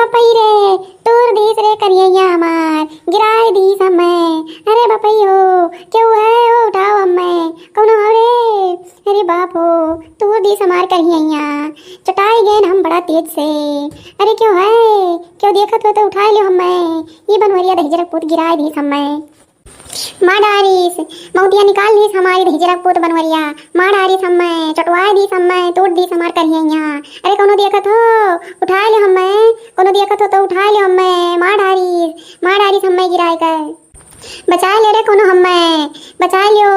बपई रे तोर दीस रे करिया हमार गिराए दी समय। अरे बपई हो क्यों है ओ उठाओ हमें कौन हो रे। अरे बाप हो तोर दीस हमार करिया चटाई गए हम बड़ा तेज से। अरे क्यों है क्यों देखत हो तो उठा लियो हमें। ये बनवरिया दहिजरक पुत गिराए दी हमें। माँ डारिस मौतिया निकाल दी हमारी दहिजरक पुत बनवरिया। माँ डारिस हमें चटवाए दी हमें तोड़ दी हमार करिया। अरे कोनो देखत हो उठा ले हमें कोनो देखत हो तो उठा ले हमें। माँ डारिस हमें गिराए कर बचा ले रे कोनो हमें बचा लियो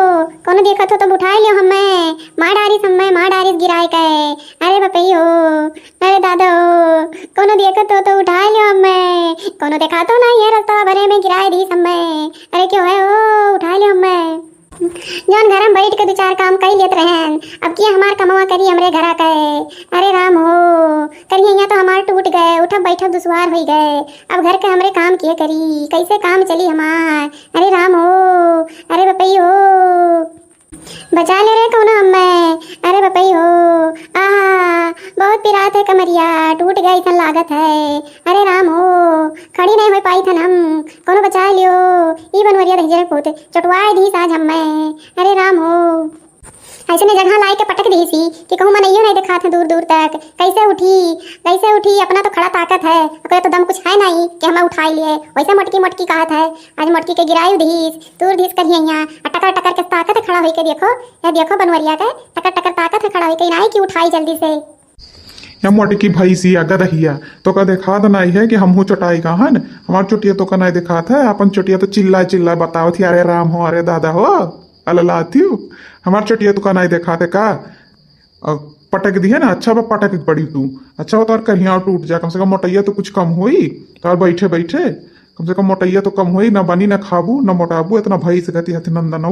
कोनो देखत हो तो उठा लियो हमें। माँ डारिस गिराए कर। अरे बपई हो अरे दादा हो कोनो देखत हो तो उठा लियो हमें कोनो देखा तो नहीं है रास्ता भरे में गिराए दी हमें। अरे क्यों है ओ उठा लियो हमें। जौन घर में बैठ के दो चार काम कर लेत रहन अब की हमार कमवा करी हमरे घरा के। अरे राम हो करिया तो हमार टूट गए उठब बैठब दुश्वार हो गए। अब घर के हमरे काम किए करी कैसे काम चली हमार। अरे राम हो अरे बपई हो बचा ले रे कौन हमें। अरे बपई हो आहा बहुत पिरात है कमरिया टूट गई थन लागत है। अरे राम हो खड़ी नहीं हो पाई थन हम कोनो बचा लियो। ई बनवरिया दहिजरक पुत चटवाए दी आज हमें। अरे राम हो ऐसे ने जगह लाई के पटक दी सी कि कहूँ मनइयो नहीं दिखा था दूर दूर तक। कैसे उठी अपना तो खड़ा ताकत है ओकरे तो दम कुछ है नहीं कि हमें उठाई लिए। वैसे मटकी कहत है आज मटकी के गिराई धीस तूर धीस करिए टकर टकर के ताकत है खड़ा होई के देखो ये देखो बनवरिया के टकर टकर ताकत है खड़ा होई के नहीं कि उठाई जल्दी से। या मोटकी भैंसी अगर रहिया तो का देखा तो नहीं है कि हमहू चटाई का हन हमार चोटिया तो का नहीं दिखात है। अपन चोटिया तो चिल्ला बताओ थी अरे राम हो अरे दादा हो अल्लाह हमार चोटिया तो का नहीं दिखाते का पटक दी है ना। अच्छा बा पटक पड़ी तू अच्छा हो तो कहीं और टूट जा कम से कम मोटैया तो कुछ कम हुई तो बैठे कम से कम मोटैया तो कम हुई ना बनी ना खाबू ना मोटाबू इतना भैंस गति हथी नंदन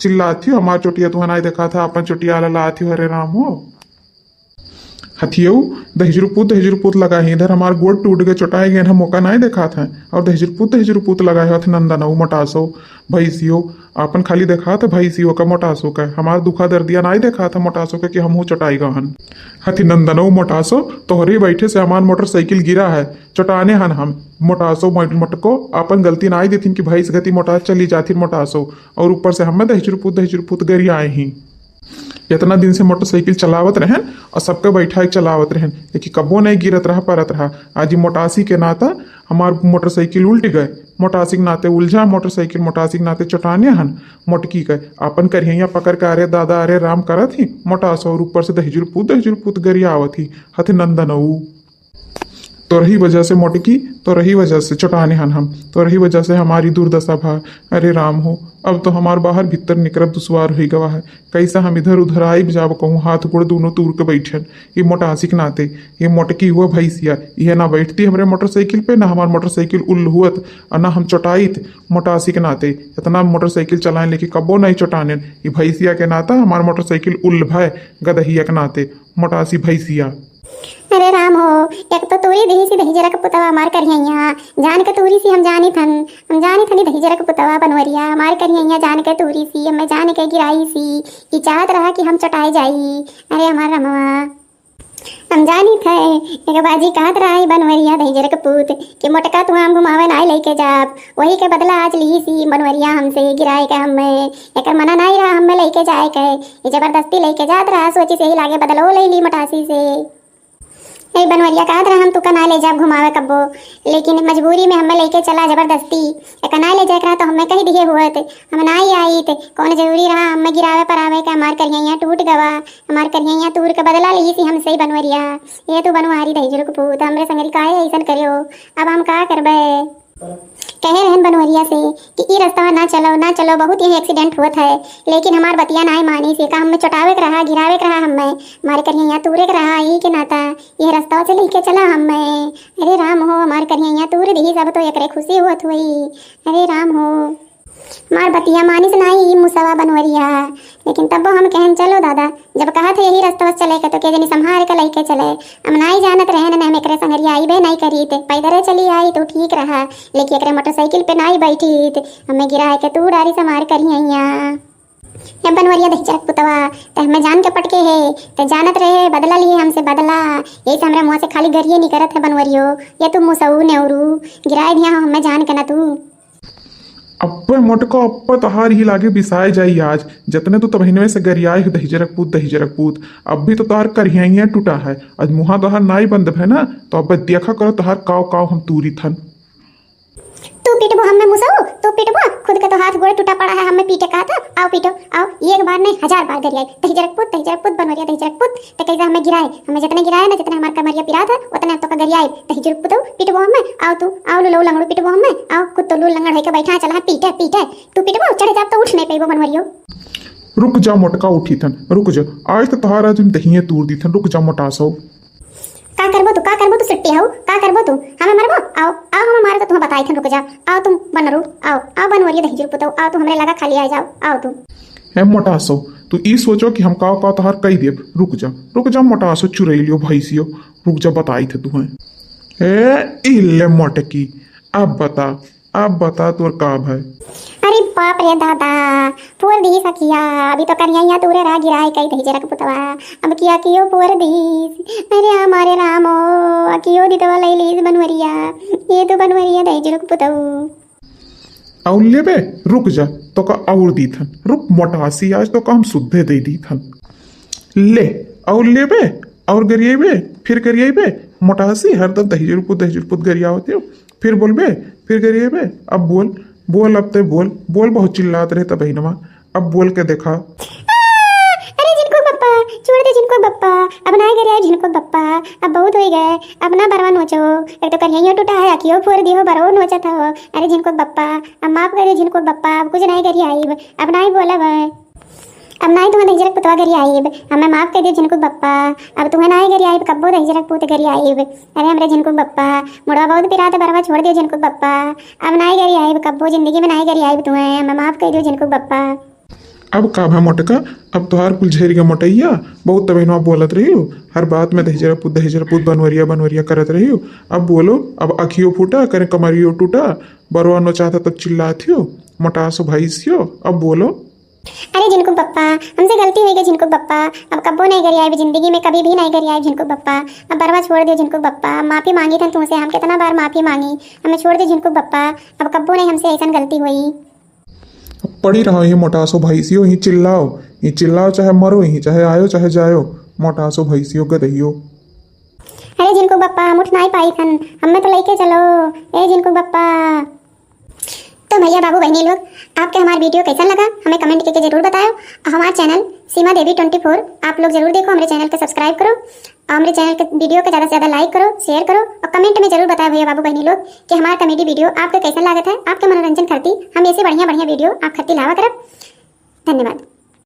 चिल्लाती हमार चोटिया तो नहीं देखा था अपन चोटिया अल्लाह अरे राम हो हथियऊ दहिजरुपूत लगाए इधर हमार गोड़ टूट गए चोटाए गए हम मौका नहीं देखा था। और दहिजरुपूत लगाए हथ नंदन मोटासो भैंसियो अपन खाली देखा था भैंसियो का मोटासो का हमार दुखा दर्दिया नहीं देखा था मोटासो के कि हमहू चटाई गहन हथी नंदनो मोटासो तोहरे बैठे से हमार मोटरसाइकिल गिरा है चटाने हन हम मोटासो मटको अपन गलती नहीं देथिन कि भैंस गति मोटा चली जाती मोटासो और ऊपर से हमें दहिजरुपूत गरी आए ही। इतना दिन से मोटरसाइकिल चलावत रहन और सबके बैठा चलावत रहन लेकिन कबो नहीं गिरत रहा परत रहा। आज मोटासी के नाता हमार मोटरसाइकिल उल्ट गए मोटासी के नाते उलझा मोटरसाइकिल मोटासी के नाते चटाने हन मोटकी गए अपन करिया पकड़ के अरे दादा अरे राम करत ही मोटास और ऊपर से दहिजरुपूत गरिया आवत ही हथ नंदन तो रही वजह से मोटकी तो रही वजह से चटाने हन हम तो रही वजह से हमारी दुर्दशा भा। अरे राम हो अब तो हमार बाहर भीतर निकलत दुश्वार हो गवा है कैसा हम इधर उधर आई जाब कहूँ हाथ गोड़ दोनों तूर के बैठन। ये मोटासी के नाते ये मोटकी हुआ भैंसिया यह ना बैठती हमारे मोटरसाइकिल पे ना हमार मोटरसाइकिल उल्ल हुअत और ना हम चटाईत मोटासी के नाते इतना मोटरसाइकिल चलाए लेकिन कबो नहीं चटाने। ये भैंसिया के नाता हमार मोटरसाइकिल उल्ल भय गदहिया के नाते मोटासी भैंसिया। अरे राम हो एक तो तूरी दही सी दहिजरक पुतवा मार करिया जान के तूरी सी हम जानी थनी दहिजरक पुतवा बनवरिया मार करिया जान के तूरी सी हमें जान के गिराई सी कि चाहत रहा कि हम चटाई जाई। अरे हमार रमवा हम जानी थे एक बाजी कहत रहा है बनवरिया दहिजरक पुत कि मोटका तू हम घुमावे नहीं लेके जाब वही के बदला आज ली सी बनवरिया हमसे गिराए के हमें एक मना नहीं रहा हमें लेके जाए के ये जबरदस्ती लेके जात रहा सोची से ही लागे बदलो ले ली मोटासी से। एक बनवरिया कहत रहा हम तू का ना ले जा घुमावे कब्बो लेकिन मजबूरी में हमें लेके चला जबरदस्ती एक ना ले जाए रहा तो हमें कही दिए हुए थे हम ना ही आई थे कौन जरूरी रहा हमें गिरावे पर आवे के हमार करिया टूट गवा हमार करिया तूर के बदला ली सी हमसे ही बनवरिया। ये तू बनवारी दहिजरक पुत हमरे संगरी काहे ऐसन करियो अब हम का करबे। कहे रहन बनवरिया से कि ई रास्ता ना चलो बहुत ही एक्सीडेंट हुआ है लेकिन हमार बतिया नहीं मानी से का हमें चटावे के रहा गिरावे के रहा हमें मारे करिया तूरे के रहा ई के नाता ये रास्ता से लेके चला हमें। अरे राम हो हमार करिया तूर दी सब तो एकरे खुशी होत हुई। अरे राम हो मार बतिया मानिस नहीं मुसवा बनवरिया लेकिन तब हम कहन चलो दादा जब कहा था यही रास्ता चले के तो के जनी संभाल के लेके चले हम नहीं जानत रहे ना एकरे संगरिया आई बे नहीं करी थे पैदल चली आई तो ठीक रहा लेकिन एकरे मोटरसाइकिल पे नहीं बैठी हमें गिरा के तू डारी से मार करिया या बनवरिया दही चरक पुतवा तो हमें जान के पटके है तो जानत रहे बदला लिए हमसे बदला यही से हमरे मुँह से खाली गरिए नहीं करत है बनवरियो या तू मुसऊ नेहरू गिराए दिया हमें जान के ना तू अब्बे मोटका अब्बे तहार ही लागे बिसाए जाई आज जतने तो तबहिनवे से गरियाए है दही जरक पूत अब भी तो तहार करियाइया टूटा है आज मुहा तहार नाई बंद है ना तो अब्बे देखा करो तहार काव काव हम तूरी थन तू पीटबो हमें मुसऊ तू पीटबो खुद का तो हाथ गोड़ टूटा पड़ा है हमें पीटे कहा था आओ पीटो आओ एक बार नहीं 1000 बार गरियाए दही जरक पुत बनवरिया दही जरक पुत तो कैसे हमें गिराए हमें जितने गिराए ना जितने हमारे कमरिया पिरा था उतने तो का गरियाए दही जरक पुत पीटबो हमें आओ तू आओ लो लंगड़ू पीटबो हमें आओ खुद तो लूल लंगड़ है के बैठा चला पीटे पीटे तू पीटबो चढ़ जा तो उठ नहीं पेबो बनवरियो रुक जा मोटका उठी थन रुक जा आज तो तहार आज हम दहिए तूर दी थन रुक जा मोटासो का करबो तू सिट्टी हो का करबो तू हमें मरबो आओ आओ हमें मारे तो तुम्हें बताई थन रुक जा आओ तुम बनरू आओ बनवरिया दही जरक पुत आओ तू हमरे लगा खाली आ जाओ आओ तू है मोटासो तू ई सोचो कि हम काव काव तहार कही देब रुक जा मोटासो चुरैलियो भैंसियो रुक जा बताई थे तुम्हें ए इल्ले मोटकी अब बता तोर काब है अरे बाप रे दादा पोर दी सखिया अभी तो करिया तूरे रा गिराए कई दही जरक पुतवा अब किया कियो पोर दी अरे हमारे रामो कियो दी तो लैलीस बनवरिया ये तो बनवरिया दही जरक पुतऊ और ले बे रुक जा तो का और दी थन रुक मोटासी आज तो का हम सुद्धे दे दी थन ले और ले बे और गरिए बे फिर गरिए बे मोटासी हरदम दही जुरपुत गरिया होते हो फिर बोल बे फिर गरिए बे अब बोल अब ते बोल बहुत चिल्लात रहे तब नमा अब बोल के देखा अरे जिनको बप्पा छोड़ दे जिनको बप्पा अब ना गरिया जिनको बप्पा अब बहुत हो गए अब ना बरवा नोचो एक तो करिया टूटा है अकियो फोर दियो बरो नोचा था अरे जिनको बप्पा अब माफ करे जिनको बप्पा अब कुछ नहीं करिया अब ना ही बोला भाई अब ना ही तुम्हें दही जरक पुतवा करी आईब हमें माफ कर दियो जिनको बप्पा अब तुम्हें ना ही करी आईब कब्बो दही जरक पुत करी आईब अरे हमरे जिनको बप्पा मुड़वा बहुत पिरात बरवा छोड़ दियो जिनको बप्पा अब ना ही करी आईब कब्बो जिंदगी में ना ही करी आईब तुम्हें हमें माफ कर दियो जिनको बप्पा अब का है मोटका अब तोहार कुल झेरी के मोटैया बहुत तबहिनवा बोलत रही हो हर बात में दही जरक पुत बनवरिया करत रही हो अब बोलो अब अखियो फूटा करे कमरियो टूटा बरवा नो चाहता तब चिल्लाती हो मोटासो भैंसियो अब बोलो अरे जिनको बप्पा हमसे गलती हुई गई जिनको बप्पा अब कब्बो नहीं करी आई जिंदगी में कभी भी नहीं करी आई जिनको बप्पा अब बरवा छोड़ दियो जिनको बप्पा माफी मांगी था तुमसे हम कितना बार माफी मांगी हमें छोड़ दियो जिनको बप्पा अब कब्बो नहीं हमसे ऐसा गलती हुई अब पड़ी रहो ये मोटासो भैंसियो ही चिल्लाओ चाहे मरो ही चाहे आयो चाहे जायो मोटासो भैंसियो गदहियो अरे जिनको बप्पा हम उठ नहीं पाई थन हमें तो लेके चलो ए जिनको बप्पा तो भैया बाबू बहनी लोग आपके हमारा वीडियो कैसा लगा हमें कमेंट करके जरूर बताओ और हमारे चैनल सीमा देवी 24 आप लोग जरूर देखो हमारे चैनल को सब्सक्राइब करो और हमारे चैनल के वीडियो को ज़्यादा से ज़्यादा लाइक करो शेयर करो और कमेंट में जरूर बताओ भैया बाबू बहनी लोग कि हमारा कॉमेडी वीडियो आपको कैसा लागत है आपके मनोरंजन करती हम ऐसे बढ़िया वीडियो आप खत्ती लावा करब धन्यवाद।